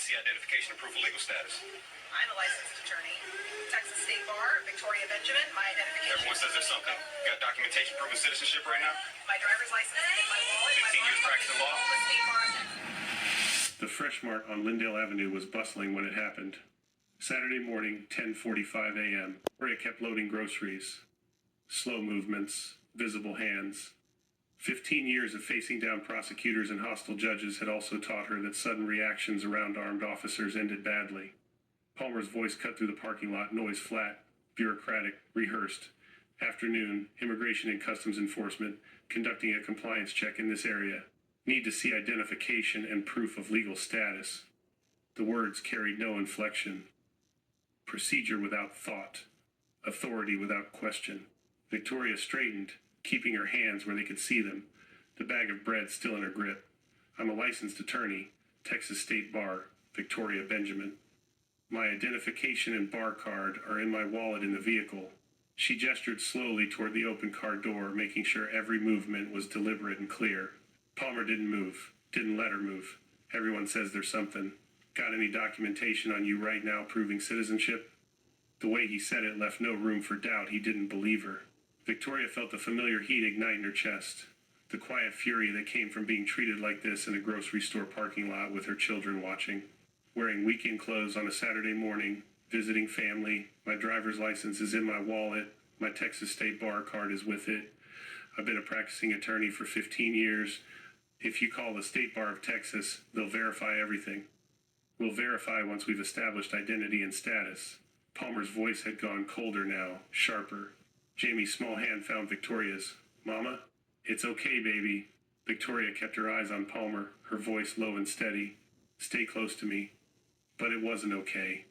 to see identification and proof of legal status. I'm a licensed attorney. Texas State Bar, Victoria Benjamin, my identification. Everyone says there's something. You got documentation proving citizenship right now? My driver's license is in my wallet. 15 years practicing law? The State Bar of Texas. The Fresh Mart on Lyndale Avenue was bustling when it happened. Saturday morning, 10:45 a.m. Victoria kept loading groceries. Slow movements, visible hands. 15 years of facing down prosecutors and hostile judges had also taught her that sudden reactions around armed officers ended badly. Palmer's voice cut through the parking lot, noise flat, bureaucratic, rehearsed. Afternoon, Immigration and Customs Enforcement, conducting a compliance check in this area. Need to see identification and proof of legal status. The words carried no inflection. Procedure without thought. Authority without question. Victoria straightened, keeping her hands where they could see them, the bag of bread still in her grip. I'm a licensed attorney, Texas State Bar, Victoria Benjamin. My identification and bar card are in my wallet in the vehicle. She gestured slowly toward the open car door, making sure every movement was deliberate and clear. Palmer didn't move, didn't let her move. Everyone says there's something. Got any documentation on you right now proving citizenship? The way he said it left no room for doubt. He didn't believe her. Victoria felt the familiar heat ignite in her chest, the quiet fury that came from being treated like this in a grocery store parking lot with her children watching. Wearing weekend clothes on a Saturday morning, visiting family, my driver's license is in my wallet, my Texas State Bar card is with it. I've been a practicing attorney for 15 years. If you call the State Bar of Texas, they'll verify everything. We'll verify once we've established identity and status. Palmer's voice had gone colder now, sharper. Jamie's small hand found Victoria's. Mama? It's okay, baby. Victoria kept her eyes on Palmer, her voice low and steady. Stay close to me. But it wasn't okay.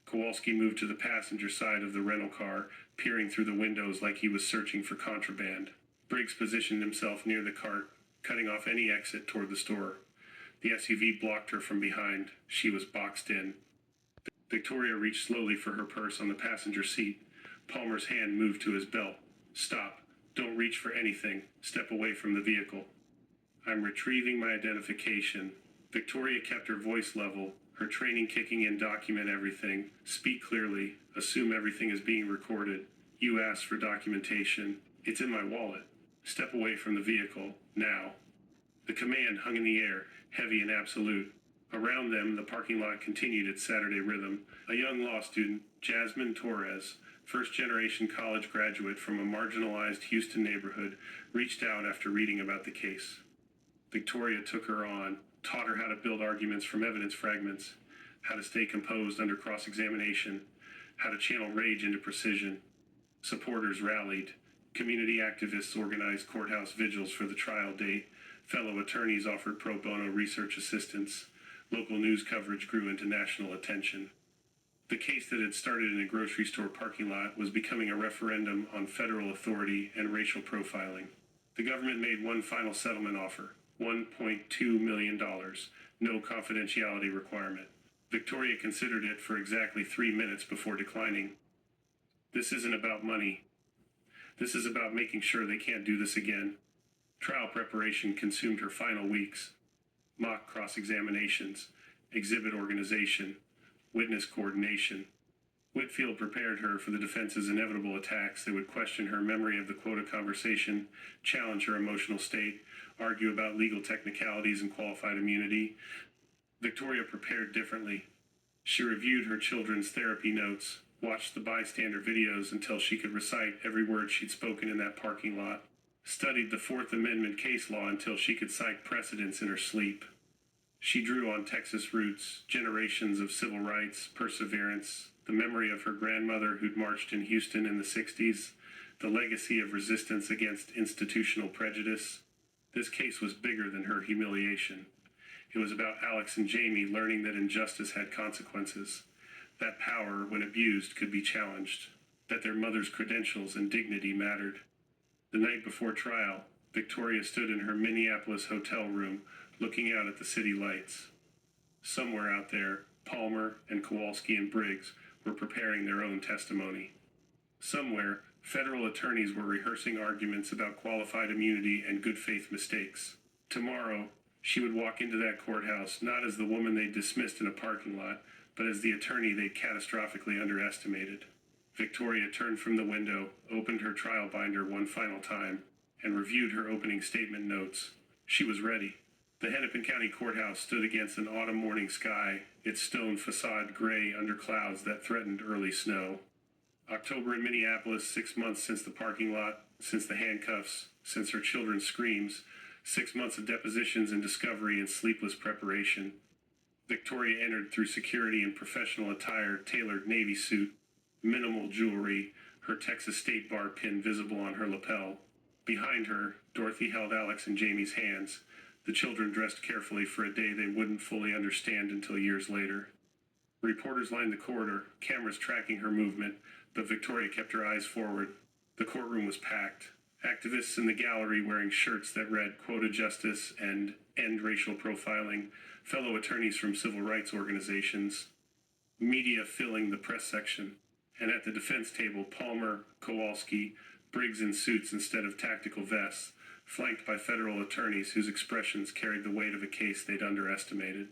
Kowalski moved to the passenger side of the rental car, peering through the windows like he was searching for contraband. Briggs positioned himself near the cart, cutting off any exit toward the store. The SUV blocked her from behind. She was boxed in. Victoria reached slowly for her purse on the passenger seat. Palmer's hand moved to his belt. Stop. Don't reach for anything. Step away from the vehicle. I'm retrieving my identification. Victoria kept her voice level, her training kicking in. Document everything. Speak clearly. Assume everything is being recorded. You asked for documentation. It's in my wallet. Step away from the vehicle. Now. The command hung in the air, heavy and absolute. Around them, the parking lot continued its Saturday rhythm. A young law student, Jasmine Torres, first-generation college graduate from a marginalized Houston neighborhood, reached out after reading about the case. Victoria took her on, taught her how to build arguments from evidence fragments, how to stay composed under cross-examination, how to channel rage into precision. Supporters rallied. Community activists organized courthouse vigils for the trial date. Fellow attorneys offered pro bono research assistance. Local news coverage grew into national attention. The case that had started in a grocery store parking lot was becoming a referendum on federal authority and racial profiling. The government made one final settlement offer, $1.2 million, no confidentiality requirement. Victoria considered it for exactly 3 minutes before declining. This isn't about money. This is about making sure they can't do this again. Trial preparation consumed her final weeks. Mock cross-examinations, exhibit organization, witness coordination. Whitfield prepared her for the defense's inevitable attacks that would question her memory of the quota conversation, challenge her emotional state, argue about legal technicalities and qualified immunity. Victoria prepared differently. She reviewed her children's therapy notes, watched the bystander videos until she could recite every word she'd spoken in that parking lot, studied the Fourth Amendment case law until she could cite precedents in her sleep. She drew on Texas roots, generations of civil rights, perseverance, the memory of her grandmother who'd marched in Houston in the 60s, the legacy of resistance against institutional prejudice. This case was bigger than her humiliation. It was about Alex and Jamie learning that injustice had consequences, that power, when abused, could be challenged, that their mother's credentials and dignity mattered. The night before trial, Victoria stood in her Minneapolis hotel room, looking out at the city lights. Somewhere out there, Palmer and Kowalski and Briggs were preparing their own testimony. Somewhere, federal attorneys were rehearsing arguments about qualified immunity and good faith mistakes. Tomorrow, She would walk into that courthouse not as the woman they dismissed in a parking lot, but as the attorney they catastrophically underestimated. Victoria turned from the window, opened her trial binder one final time, and reviewed her opening statement notes. She was ready. The Hennepin County Courthouse stood against an autumn morning sky, its stone facade gray under clouds that threatened early snow. October in Minneapolis, 6 months since the parking lot, since the handcuffs, since her children's screams, 6 months of depositions and discovery and sleepless preparation. Victoria entered through security in professional attire, tailored navy suit, minimal jewelry, her Texas State Bar pin visible on her lapel. Behind her, Dorothy held Alex and Jamie's hands, the children dressed carefully for a day they wouldn't fully understand until years later. Reporters lined the corridor, cameras tracking her movement, but Victoria kept her eyes forward. The courtroom was packed. Activists in the gallery wearing shirts that read "Quota Justice" and "End Racial Profiling," fellow attorneys from civil rights organizations, media filling the press section, and at the defense table, Palmer, Kowalski, Briggs in suits instead of tactical vests, flanked by federal attorneys whose expressions carried the weight of a case they'd underestimated.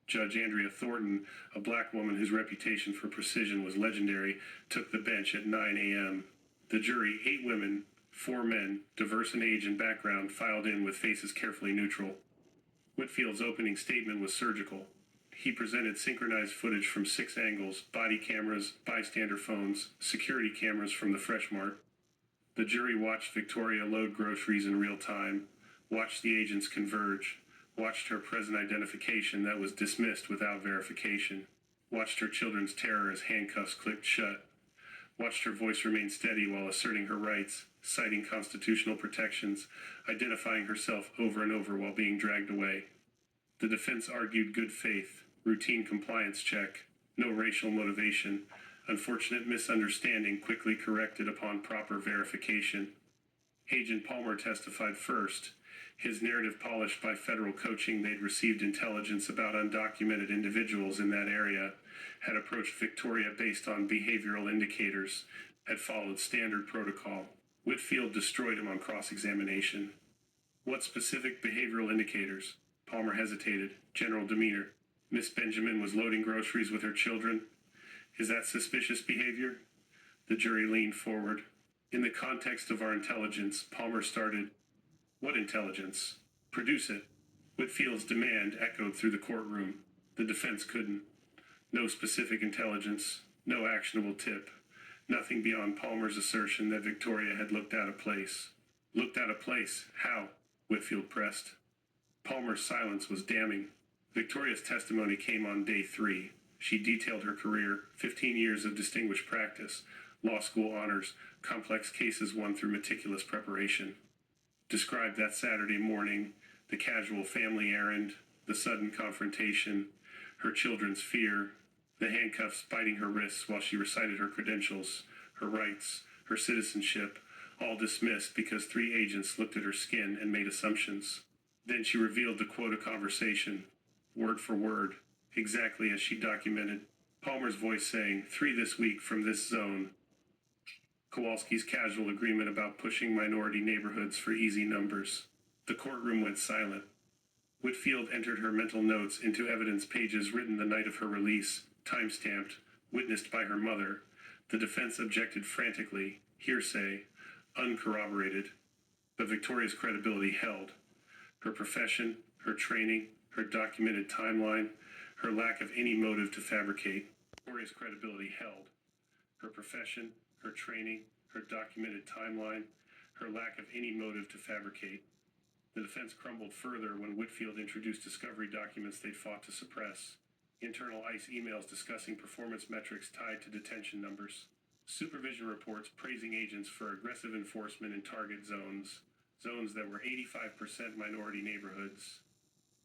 Judge Andrea Thornton, a black woman whose reputation for precision was legendary, took the bench at 9 a.m. The jury, 8 women, 4 men, diverse in age and background, filed in with faces carefully neutral. Whitfield's opening statement was surgical. He presented synchronized footage from 6 angles, body cameras, bystander phones, security cameras from the Fresh Mart. The jury watched Victoria load groceries in real time, watched the agents converge, watched her present identification that was dismissed without verification, watched her children's terror as handcuffs clicked shut, watched her voice remain steady while asserting her rights, citing constitutional protections, identifying herself over and over while being dragged away. The defense argued good faith, routine compliance check, no racial motivation, unfortunate misunderstanding quickly corrected upon proper verification. Agent Palmer testified first, his narrative polished by federal coaching they'd received intelligence about undocumented individuals in that area, had approached Victoria based on behavioral indicators, had followed standard protocol. Whitfield destroyed him on cross-examination. What specific behavioral indicators? Palmer hesitated. General demeanor. Miss Benjamin was loading groceries with her children. Is that suspicious behavior? The jury leaned forward. In the context of our intelligence, Palmer started. What intelligence? Produce it. Whitfield's demand echoed through the courtroom. The defense couldn't. No specific intelligence, no actionable tip, nothing beyond Palmer's assertion that Victoria had looked out of place. Looked out of place? How? Whitfield pressed. Palmer's silence was damning. Victoria's testimony came on day 3. She detailed her career, 15 years of distinguished practice, law school honors, complex cases won through meticulous preparation. Described that Saturday morning, the casual family errand, the sudden confrontation, her children's fear, the handcuffs biting her wrists while she recited her credentials, her rights, her citizenship, all dismissed because 3 agents looked at her skin and made assumptions. Then she revealed the quota conversation, word for word, exactly as she documented. Palmer's voice saying, 3 this week from this zone. Kowalski's casual agreement about pushing minority neighborhoods for easy numbers. The courtroom went silent. Whitfield entered her mental notes into evidence pages written the night of her release, time-stamped, witnessed by her mother. The defense objected frantically, hearsay, uncorroborated. But Victoria's credibility held. Her profession, her training, her documented timeline, her lack of any motive to fabricate. Victoria's credibility held. Her profession, her training, her documented timeline, her lack of any motive to fabricate. The defense crumbled further when Whitfield introduced discovery documents they'd fought to suppress. Internal ICE emails discussing performance metrics tied to detention numbers. Supervision reports praising agents for aggressive enforcement in target zones that were 85% minority neighborhoods.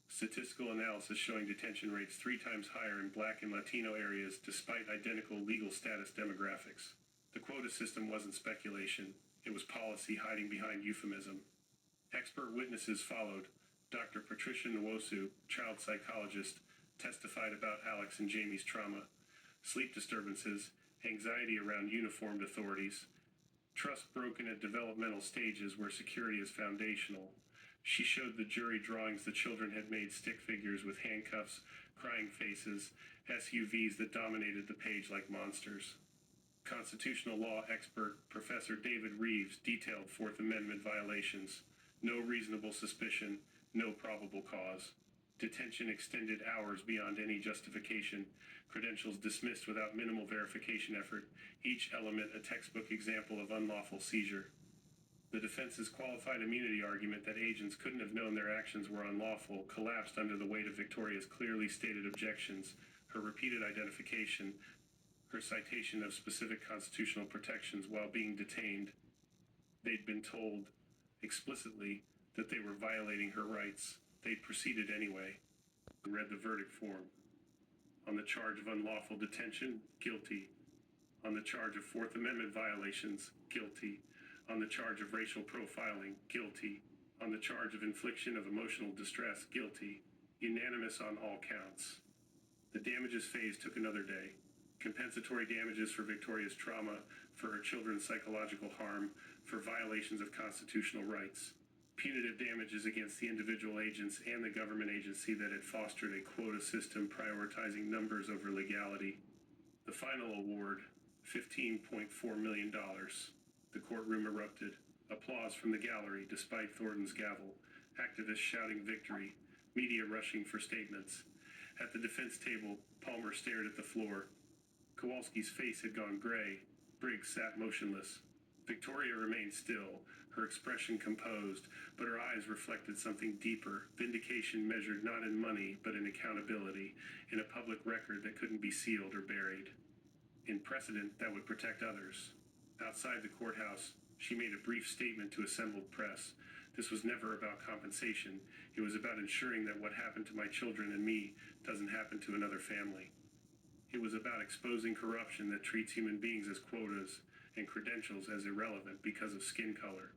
Statistical analysis showing detention rates 3 times higher in Black and Latino areas despite identical legal status demographics. The quota system wasn't speculation. It was policy hiding behind euphemism. Expert witnesses followed. Dr. Patricia Nwosu, child psychologist, testified about Alex and Jamie's trauma, sleep disturbances, anxiety around uniformed authorities, trust broken at developmental stages where security is foundational, She showed the jury drawings the children had made, stick figures with handcuffs, crying faces, SUVs that dominated the page like monsters. Constitutional law expert Professor David Reeves detailed Fourth Amendment violations. No reasonable suspicion, no probable cause. Detention extended hours beyond any justification. Credentials dismissed without minimal verification effort. Each element a textbook example of unlawful seizure. The defense's qualified immunity argument that agents couldn't have known their actions were unlawful collapsed under the weight of Victoria's clearly stated objections, her repeated identification, her citation of specific constitutional protections while being detained. They'd been told explicitly that they were violating her rights. They proceeded anyway. Read the verdict form. On the charge of unlawful detention, guilty. On the charge of Fourth Amendment violations, guilty. On the charge of racial profiling, guilty. On the charge of infliction of emotional distress, guilty. Unanimous on all counts. The damages phase took another day. Compensatory damages for Victoria's trauma, for her children's psychological harm, for violations of constitutional rights. Punitive damages against the individual agents and the government agency that had fostered a quota system prioritizing numbers over legality. The final award, $15.4 million. The courtroom erupted. Applause from the gallery despite Thornton's gavel. Activists shouting victory. Media rushing for statements. At the defense table, Palmer stared at the floor. Kowalski's face had gone gray. Briggs sat motionless. Victoria remained still, her expression composed, but her eyes reflected something deeper, vindication measured not in money, but in accountability, in a public record that couldn't be sealed or buried, in precedent that would protect others. Outside the courthouse, she made a brief statement to assembled press. This was never about compensation. It was about ensuring that what happened to my children and me doesn't happen to another family. It was about exposing corruption that treats human beings as quotas and credentials as irrelevant because of skin color.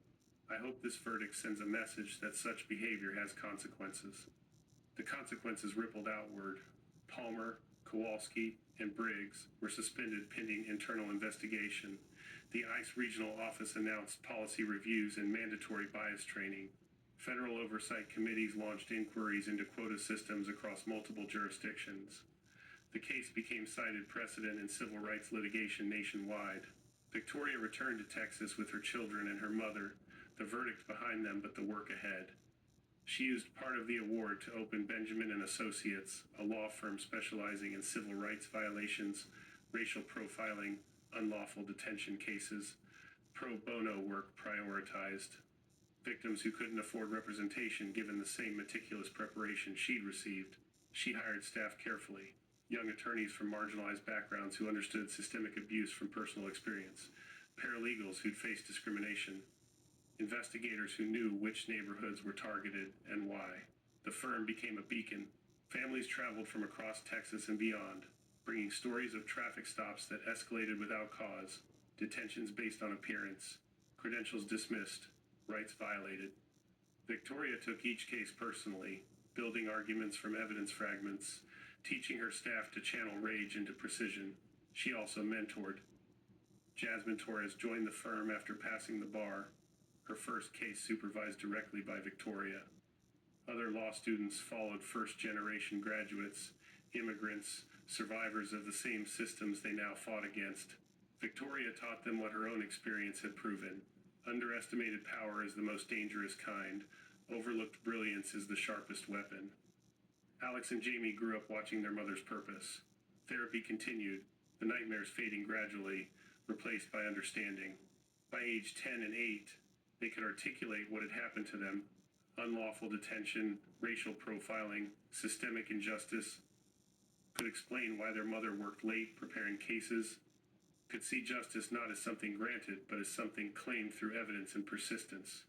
I hope this verdict sends a message that such behavior has consequences. The consequences rippled outward. Palmer, Kowalski, and Briggs were suspended pending internal investigation. The ICE regional office announced policy reviews and mandatory bias training. Federal oversight committees launched inquiries into quota systems across multiple jurisdictions. The case became cited precedent in civil rights litigation nationwide. Victoria returned to Texas with her children and her mother, the verdict behind them but the work ahead. She used part of the award to open Benjamin and Associates, a law firm specializing in civil rights violations, racial profiling, unlawful detention cases, pro bono work prioritized. Victims who couldn't afford representation given the same meticulous preparation she'd received. She hired staff carefully. Young attorneys from marginalized backgrounds who understood systemic abuse from personal experience, paralegals who'd faced discrimination, investigators who knew which neighborhoods were targeted and why. The firm became a beacon. Families traveled from across Texas and beyond, bringing stories of traffic stops that escalated without cause, detentions based on appearance, credentials dismissed, rights violated. Victoria took each case personally, building arguments from evidence fragments, teaching her staff to channel rage into precision. She also mentored. Jasmine Torres joined the firm after passing the bar, her first case supervised directly by Victoria. Other law students followed first-generation graduates, immigrants, survivors of the same systems they now fought against. Victoria taught them what her own experience had proven. Underestimated power is the most dangerous kind. Overlooked brilliance is the sharpest weapon. Alex and Jamie grew up watching their mother's purpose. Therapy continued, the nightmares fading gradually, replaced by understanding. By age 10 and 8, they could articulate what had happened to them. Unlawful detention, racial profiling, systemic injustice. Could explain why their mother worked late preparing cases. Could see justice not as something granted, but as something claimed through evidence and persistence.